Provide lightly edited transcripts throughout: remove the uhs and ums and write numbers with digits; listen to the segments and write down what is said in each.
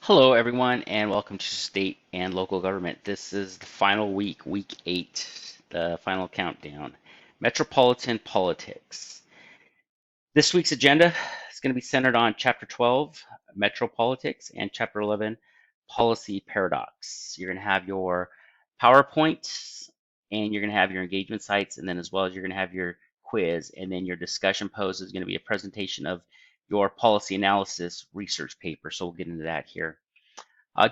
Hello, everyone, and welcome to State and Local Government. This is the final week, week 8, the final countdown. Metropolitan Politics. This week's agenda is going to be centered on Chapter 12, Metro Politics, and Chapter 11, Policy Paradox. You're going to have your PowerPoint, and you're going to have your engagement sites, and then as well as you're going to have your quiz, and then your discussion post is going to be a presentation of your policy analysis research paper. So we'll get into that here.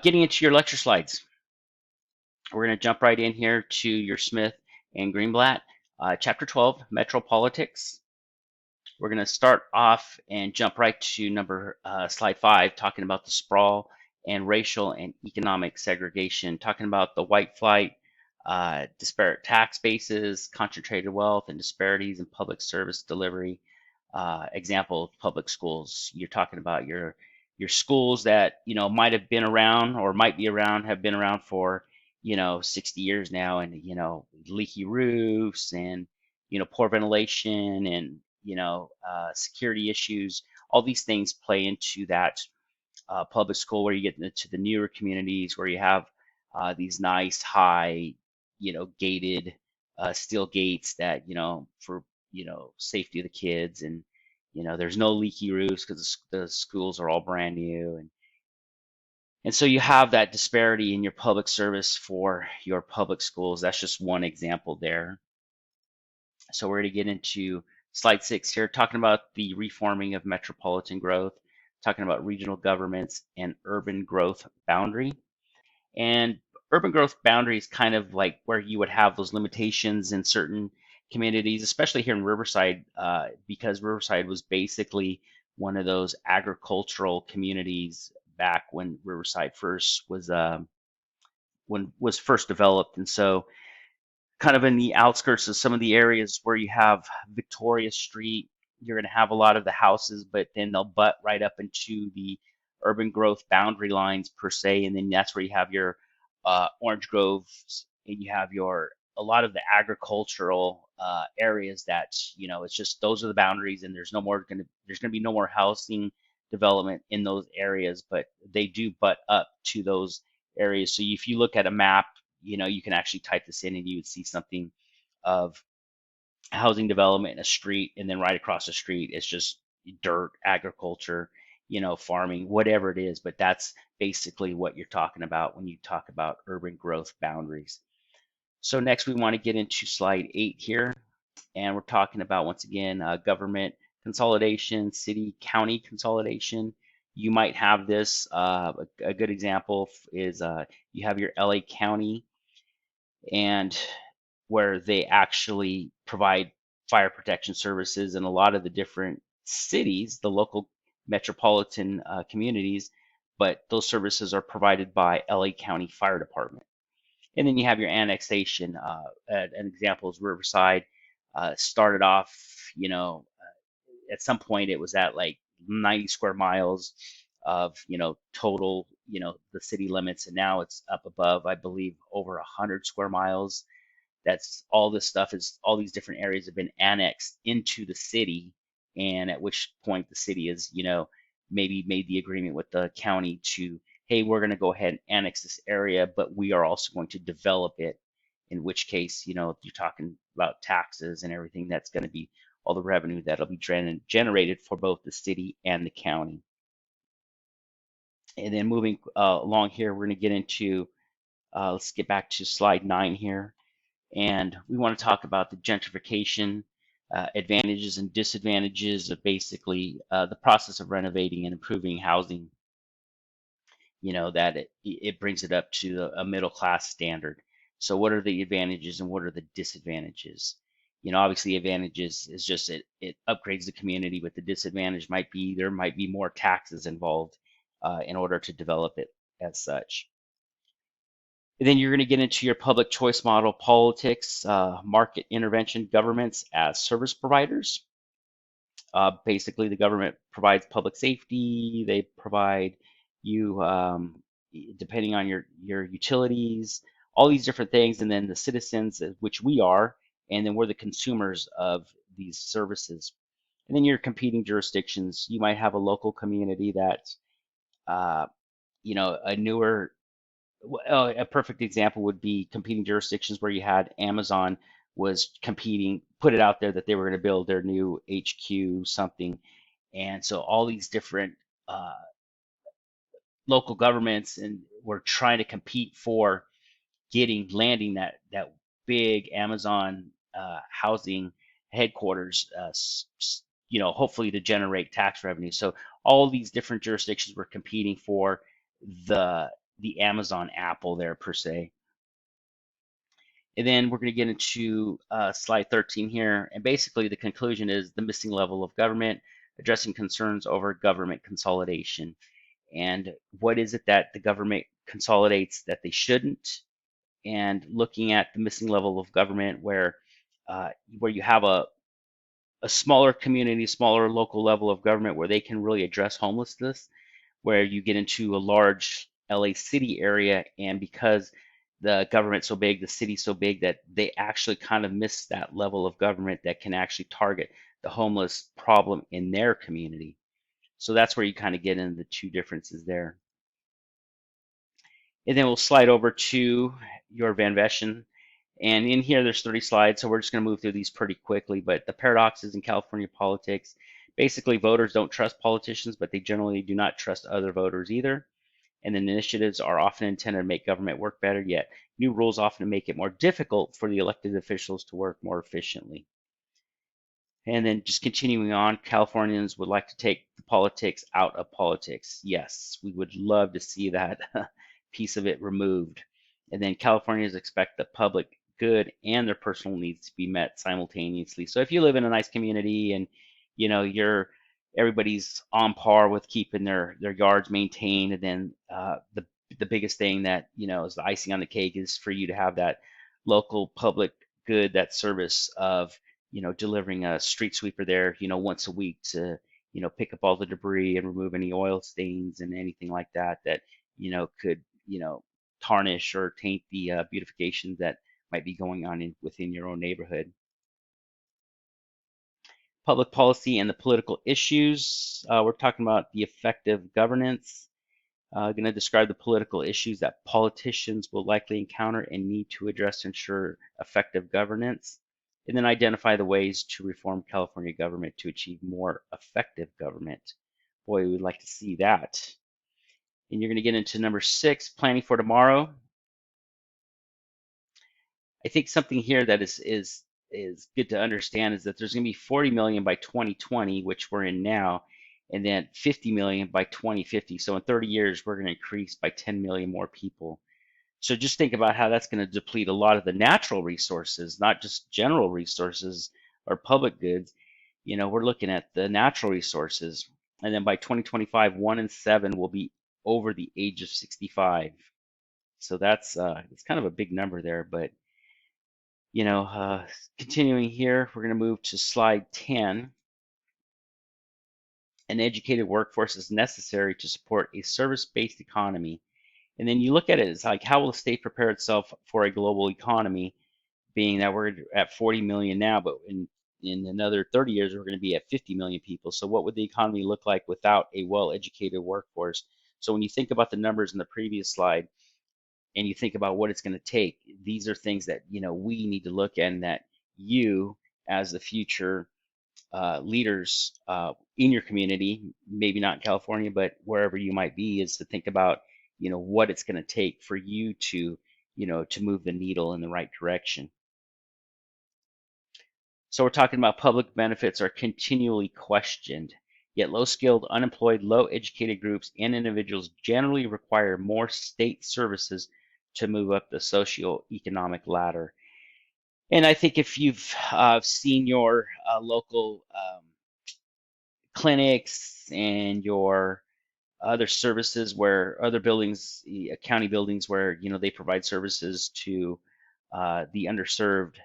Getting into your lecture slides, we're going to jump right in here to your Smith and Greenblatt, Chapter 12, Metro Politics. We're going to start off and jump right to slide 5, talking about the sprawl and racial and economic segregation, talking about the white flight, disparate tax bases, concentrated wealth, and disparities in public service delivery. Example, public schools. You're talking about your schools that might have been around or might be around, have been around for 60 years now, and leaky roofs and poor ventilation and security issues. All these things play into that public school where you get into the newer communities where you have these nice high, gated steel gates that for safety of the kids, and there's no leaky roofs because the schools are all brand new, and so you have that disparity in your public service for your public schools. That's just one example there. So we're going to get into slide 6 here, talking about the reforming of metropolitan growth, talking about regional governments and urban growth boundary. And urban growth boundary is kind of like where you would have those limitations in certain communities, especially here in Riverside, because Riverside was basically one of those agricultural communities back when Riverside first was first developed, and so kind of in the outskirts of some of the areas where you have Victoria Street, you're going to have a lot of the houses, but then they'll butt right up into the urban growth boundary lines per se, and then that's where you have your orange groves, and you have your a lot of the agricultural areas that it's just those are the boundaries, and there's going to be no more housing development in those areas, but they do butt up to those areas. So if you look at a map, you can actually type this in and you would see something of housing development in a street, and then right across the street it's just dirt, agriculture, farming, whatever it is. But that's basically what you're talking about when you talk about urban growth boundaries. So next we want to get into slide 8 here, and we're talking about, once again, government consolidation, city county consolidation. You might have this. A good example is you have your LA County, and where they actually provide fire protection services in a lot of the different cities, the local metropolitan communities, but those services are provided by LA County Fire Department. And then you have your annexation. An example is Riverside. Started off, at some point it was at like 90 square miles of total, the city limits, and now it's up above, I believe, over 100 square miles. That's all this stuff is, all these different areas have been annexed into the city, and at which point the city is maybe made the agreement with the county to, hey, we're going to go ahead and annex this area, but we are also going to develop it, in which case you're talking about taxes and everything. That's going to be all the revenue that'll be generated for both the city and the county. And then moving along here, we're going to get into, let's get back to slide 9 here. And we want to talk about the gentrification advantages and disadvantages of basically the process of renovating and improving housing. That it brings it up to a middle class standard. So what are the advantages and what are the disadvantages? Obviously the advantages is just it upgrades the community, but the disadvantage might be there might be more taxes involved in order to develop it as such. And then you're going to get into your public choice model politics, market intervention governments as service providers. Basically, the government provides public safety. They provide you, depending on your utilities, all these different things, and then the citizens, which we are, and then we're the consumers of these services. And then your competing jurisdictions. You might have a local community that a newer, a perfect example would be competing jurisdictions where you had Amazon was competing, put it out there that they were going to build their new HQ something, and so all these different uh, local governments and were trying to compete for landing that big Amazon housing headquarters, hopefully to generate tax revenue. So all these different jurisdictions were competing for the Amazon apple there per se. And then we're going to get into slide 13 here. And basically the conclusion is the missing level of government, addressing concerns over government consolidation. And what is it that the government consolidates that they shouldn't? And looking at the missing level of government where you have a smaller community, smaller local level of government where they can really address homelessness, where you get into a large LA city area, and because the government's so big, the city's so big that they actually kind of miss that level of government that can actually target the homeless problem in their community. So that's where you kind of get into the two differences there. And then we'll slide over to your Van Veschen. And in here, there's 30 slides, so we're just going to move through these pretty quickly. But the paradoxes in California politics, basically voters don't trust politicians, but they generally do not trust other voters either. And then initiatives are often intended to make government work better, yet new rules often make it more difficult for the elected officials to work more efficiently. And then just continuing on, Californians would like to take the politics out of politics. Yes, we would love to see that piece of it removed. And then Californians expect the public good and their personal needs to be met simultaneously. So if you live in a nice community and everybody's on par with keeping their yards maintained, and then the biggest thing that is the icing on the cake is for you to have that local public good, that service of delivering a street sweeper there, once a week to, pick up all the debris and remove any oil stains and anything like that could, tarnish or taint the beautification that might be going on within your own neighborhood. Public policy and the political issues. We're talking about the effective governance. Going to describe the political issues that politicians will likely encounter and need to address to ensure effective governance, and then identify the ways to reform California government to achieve more effective government. Boy, we would like to see that. And you're going to get into number 6, planning for tomorrow. I think something here that is good to understand is that there's going to be 40 million by 2020, which we're in now, and then 50 million by 2050. So in 30 years, we're going to increase by 10 million more people. So just think about how that's going to deplete a lot of the natural resources, not just general resources or public goods. We're looking at the natural resources. And then by 2025, 1 in 7 will be over the age of 65. So that's it's kind of a big number there, but continuing here, we're going to move to slide 10. An educated workforce is necessary to support a service-based economy. And then you look at it as like, how will the state prepare itself for a global economy, being that we're at 40 million now, but in another 30 years, we're going to be at 50 million people. So what would the economy look like without a well-educated workforce? So when you think about the numbers in the previous slide, and you think about what it's going to take, these are things that we need to look at, and that you, as the future leaders in your community, maybe not in California, but wherever you might be, is to think about what it's going to take for you to to move the needle in the right direction. So we're talking about public benefits are continually questioned, yet low-skilled, unemployed, low-educated groups and individuals generally require more state services to move up the socioeconomic ladder. And I think if you've seen your local clinics and your other services, where other buildings, county buildings, where they provide services to the underserved,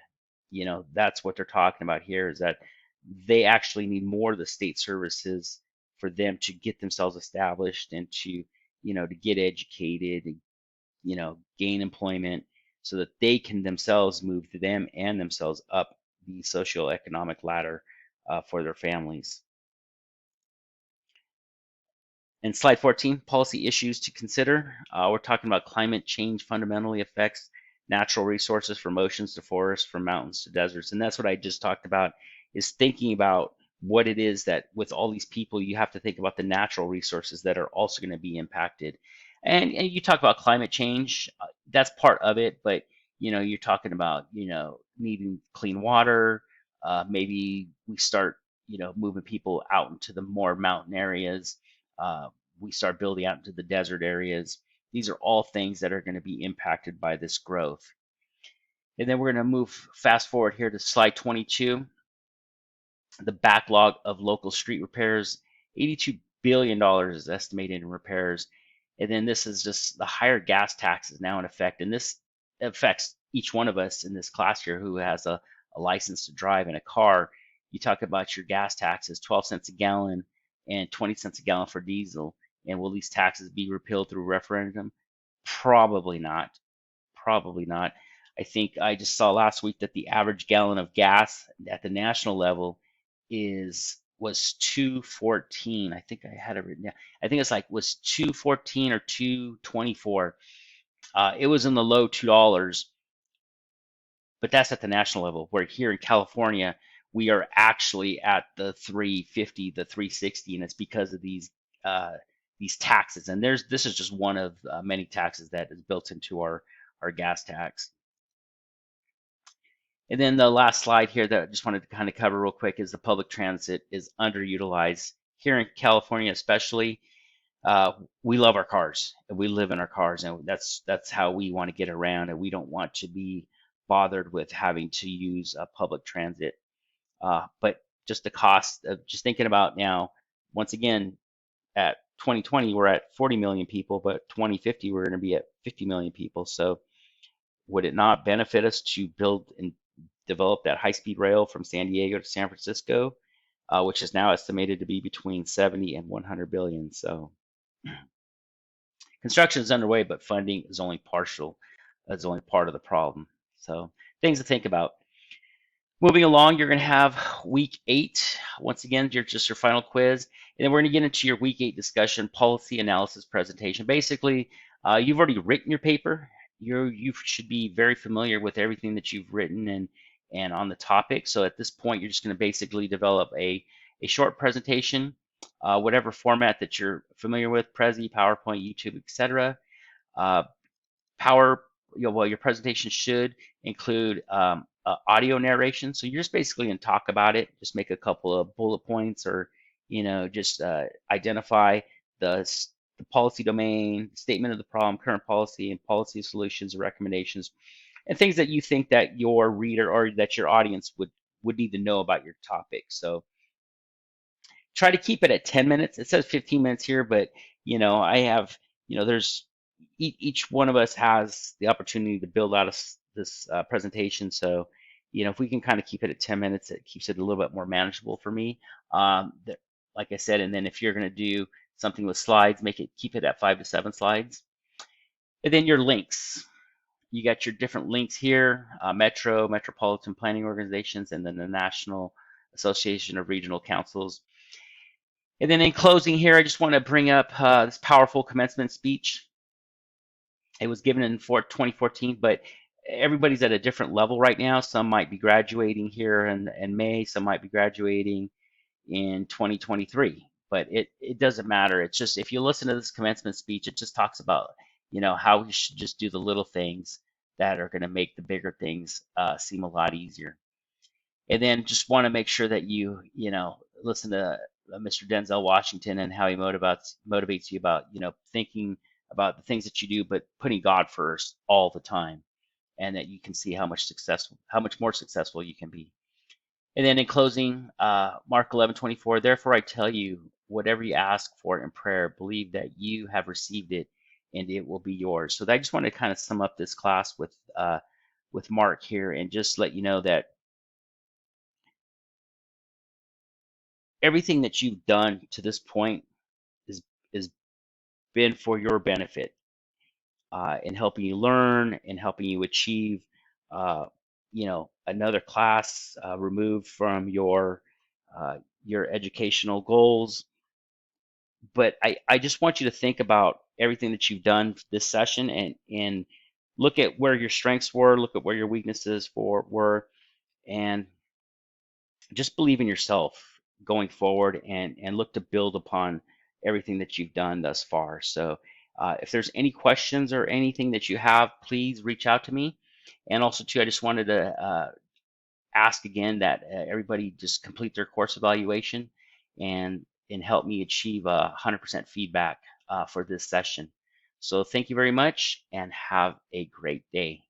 that's what they're talking about here, is that they actually need more of the state services for them to get themselves established and to to get educated and gain employment, so that they can themselves move them and themselves up the socioeconomic ladder for their families. And slide 14, policy issues to consider. We're talking about climate change fundamentally affects natural resources from oceans to forests, from mountains to deserts. And that's what I just talked about, is thinking about what it is that with all these people, you have to think about the natural resources that are also going to be impacted. And you talk about climate change, that's part of it, but you're talking about, needing clean water. Maybe we start, moving people out into the more mountain areas. uh, we start building out into the desert areas. These are all things that are going to be impacted by this growth. And then we're going to move fast forward here to slide 22. The backlog of local street repairs, $82 billion is estimated in repairs. And then this is just the higher gas taxes now in effect. And this affects each one of us in this class here who has a license to drive in a car. You talk about your gas taxes, 12 cents a gallon and 20 cents a gallon for diesel. And will these taxes be repealed through referendum? Probably not. Probably not. I think I just saw last week that the average gallon of gas at the national level was 214. I think I had it written down. I think it's like was 214 or 224. It was in the low $2, but that's at the national level. Where here in California, we are actually at the 350, the 360, and it's because of these taxes. And this is just one of many taxes that is built into our gas tax. And then the last slide here that I just wanted to kind of cover real quick is the public transit is underutilized. Here in California especially, we love our cars and we live in our cars, and that's how we want to get around, and we don't want to be bothered with having to use public transit. But just the cost of just thinking about now, once again, at 2020, we're at 40 million people, but 2050, we're going to be at 50 million people. So would it not benefit us to build and develop that high-speed rail from San Diego to San Francisco, which is now estimated to be between 70 and 100 billion. So construction is underway, but funding is only partial. That's only part of the problem. So things to think about. Moving along, you're going to have week 8. Once again, just your final quiz. And then we're going to get into your week 8 discussion, policy analysis presentation. Basically, you've already written your paper. You should be very familiar with everything that you've written and on the topic. So at this point, you're just going to basically develop a short presentation, whatever format that you're familiar with, Prezi, PowerPoint, YouTube, etc. Your presentation should include audio narration. So you're just basically going to talk about it, just make a couple of bullet points, or just identify the policy domain, statement of the problem, current policy, and policy solutions and recommendations, and things that you think that your reader or that your audience would need to know about your topic. So try to keep it at 10 minutes. It says 15 minutes here, but I have, there's each one of us has the opportunity to build out this presentation. So, if we can kind of keep it at 10 minutes, it keeps it a little bit more manageable for me. Like I said, and then if you're going to do something with slides, keep it at 5 to 7 slides. And then your links. You got your different links here, metropolitan planning organizations, and then the National Association of Regional Councils. And then in closing here, I just want to bring up this powerful commencement speech. It was given in 2014, but everybody's at a different level right now. Some might be graduating here in May, some might be graduating in 2023, but it doesn't matter. It's just, if you listen to this commencement speech, it just talks about, how we should just do the little things that are going to make the bigger things seem a lot easier. And then just want to make sure that you listen to Mr. Denzel Washington and how he motivates you about thinking about the things that you do, but putting God first all the time, and that you can see how much more successful you can be. And then in closing, Mark 11:24, therefore I tell you, whatever you ask for in prayer, believe that you have received it and it will be yours. So I just want to kind of sum up this class with Mark here, and just let you know that everything that you've done to this point is been for your benefit, in helping you learn and helping you achieve, another class removed from your educational goals. but I just want you to think about everything that you've done this session, and look at where your strengths were, look at where your weaknesses were, and just believe in yourself going forward, and look to build upon everything that you've done thus far. So if there's any questions or anything that you have, please reach out to me. And also too, I just wanted to ask again that everybody just complete their course evaluation and help me achieve 100% feedback for this session. So thank you very much and have a great day.